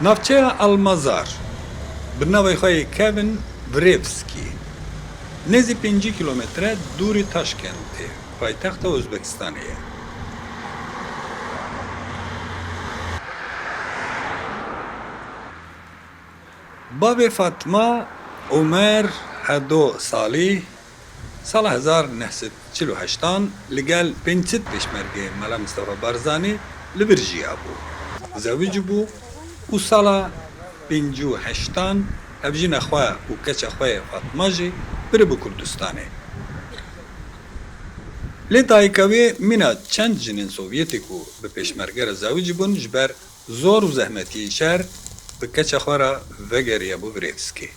نافچه المازار برناوی خواه کوین وریفسکی نزی 5 کیلومتر دوری تاشکنته پایتخت ازبکستانیه. باب فاطمه عمر هدو سالی سال 1948 لگل 500 پیشمرگه ملا مصطفى بارزانی لبرژیا بو. زوج بو و سال 58 ابجین اخواه و کچ اخواه فاطمه جی بره بو کردستانه. لی دایکاوی مینا چند جنین سوویتیکو به پیشمرگه زوج بون جبر زور و زحمتی شهر به کچ اخواه را وگریه بو وریفسکی.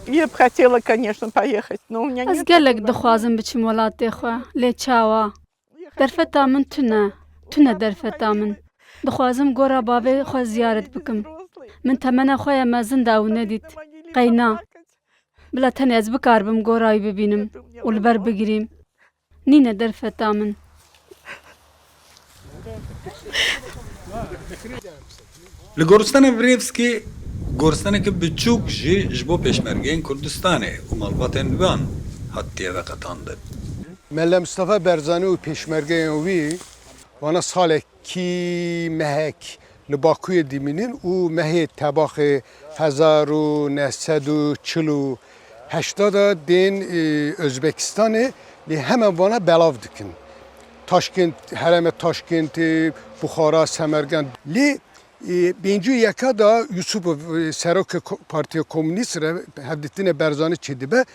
Я бы хотела, конечно, поехать, но у меня Ez нет gelek такой dixwazim biçim welatê xwe lê çawa derfeta min tune derfeta min dixwazim gora bavê xwe ziyaret bikim min temena xwe ye mezin da ew nedît qeyna bila tenê ez bikaribim gora wî bibînim û li ber bigirîm nîne derfeta min. Li goristana Vrevskî goristaneke biçûk jî ji bo pêşmergeyên Kurdistanê û malbatên wan hatiye veqetandin. ملا مصطفى برزانی و پیشمرگه وی وانا سالکی مهک لباکوی دیمینین و مهی تباخ 1948 دین Özbekistan li hemen vana belav dikin. Taşkent, hereme Taşkent, Bukhara, Semerkand. Li birinci yaka da Yusuf Serok Partiya Komünist Hevdettin Berzani çedibe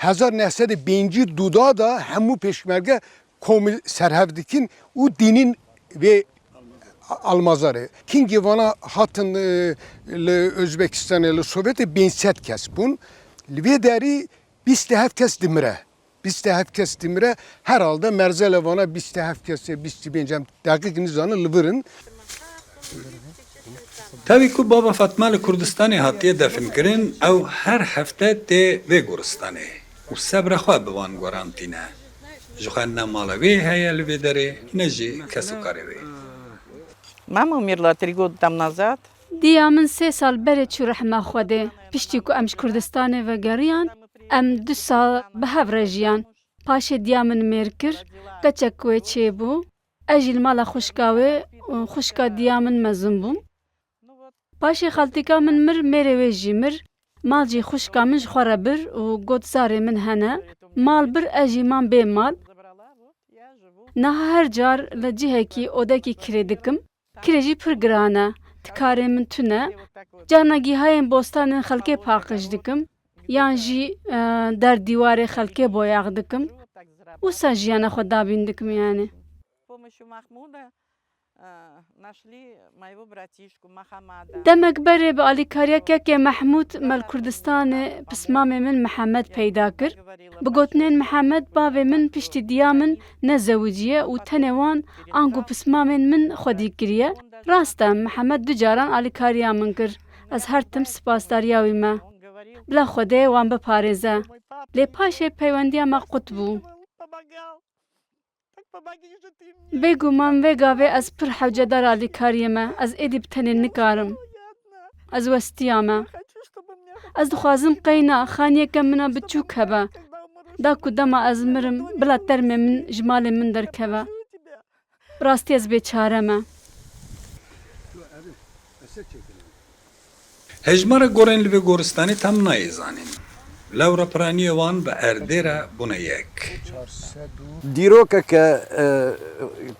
1905 duda da hemu peşmerge komül serhevdikin u dinin ve almazarı. Kingi vana hatın Özbekistan ile Sovyeti 500 kes bun. Ve deri 27 kes dimre. 27 kes dimre herhalde merzele vana 27 kes 25 dakik nizanı lıvırın. Tevî ku baba Fatma li Kurdistanê hatiye definkirin ew her hefte tê vê goristanê û sebra xwe bi wan gorandîne. Ji xwe ne mala wê heye li vê derê ne jî kesokarê wê. Мама умерла 3 года там назад. Diya min 3 sal berê çû rehma Xwedê piştî ku em ji Kurdistanê vegeriyan em 2 sal bi hev re jiyan. Paşê diya min mêr kir keçek wê çêbû ez jî li mala xwişka wê û xwişka diya min mezin bûm. Paşê xeltîka min mir mêrê wê jî mir mal jî xwişka min ji xwe re bir û gotzarê min hene mal bir ez jî mam bê mal. Niha her car li cihekî odekî kirê dikim. Kirê jî pir giran e. Tikarê min tune. Carna gîhayên bostanên xelkê paqij dikim. Yan jî der dîwarê xelkê boyax dikim. Wisa jiyana xwe dabîn dikim yani. Demek berê bi alîkariyekekê Mehmûd mel Kurdistanê pismamê min Mihemed peyda kir. Bi gotinên Mihemed bavê min piştî diya min ne zewiciye û tenê wan ango pismamên min xwedî kiriye. Rast e Mihemed 2 caran alîkariya min kir. Ez her tim spasdariya wî me. Bila Xwedê wan biparêze. Lê paşê peywendiya me qut bû. Bêguman vê gavê ez pir hewcedar alîkariyê me. Ez êdî bi tenê nikarim. Ez westiya me. Ez dixwazim qeyna xaniyeke min a biçûk hebe. Da ku dema ez mirim bila termê min ji malê min derkeve. Rastî ez bêçare me. Hejmara gorên li vê goristanê tam nayê zanin. Lewra piraniyê wan bi erdê re bûne yek. دیروکه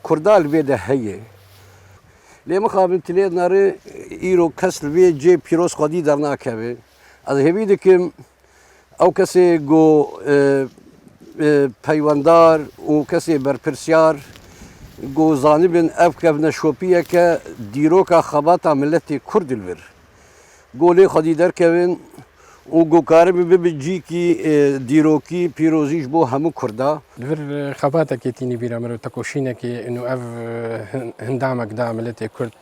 کردال ویده هیه لی مخابن تلی ناری ایرو کسل وی جی پیروز خودی در ناکه از همی دکم او کسی گو پیوندار و کسی برپرسیار گو زانبین اف که نشوپیه که دیروکه خباتا ملتی کرد الور گو لی خودی در که و گوکارم ببجی کی دیروکی پیروزیش بو همو کردا. لور خباتا که تینی بیرام رو تکوشینه که اینو اف هندامک داملت کرد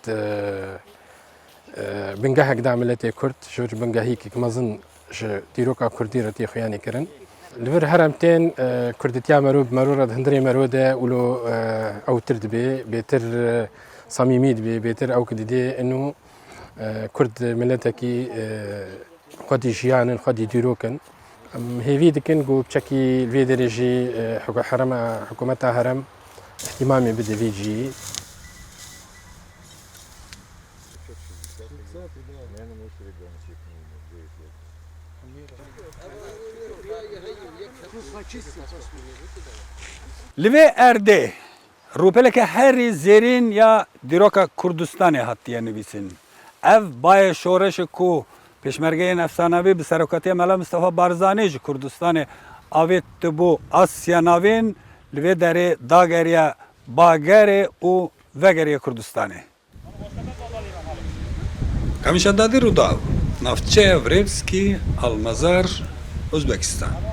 بنگاه داملت کرد شور بنگاهی که مازن دیروکا کردی رتی خیانی کرن. لور هرمتين كردتيا مرورة هندري مرودة ولو أو ترد بي بيتر صميميد بي بيتر أو كدي إنه کورد ملتێکی خودی ژیانن خودی دیرۆکن هێوی دکن گو بچەکی لێ دەرێژی حرەمە حکوومەتە هەرم احتیمامی بدەوێجی Li vê erdê rûpeleke herî zêrîn ya dîroka Kurdistanê hatiye nivîsin. Ev bayê şoreşê ku pêşmergeyên efsanevî bi seroketiya Mela Mustafa Barzanî ji Kurdistanê avêt bû Asya Navên li vê derê dageriya Bagerê û vegeriya Kurdistanê. Kamîşa Dadî Rûdaw, navçeya Vrevskî, Almazar, Uzbekistan.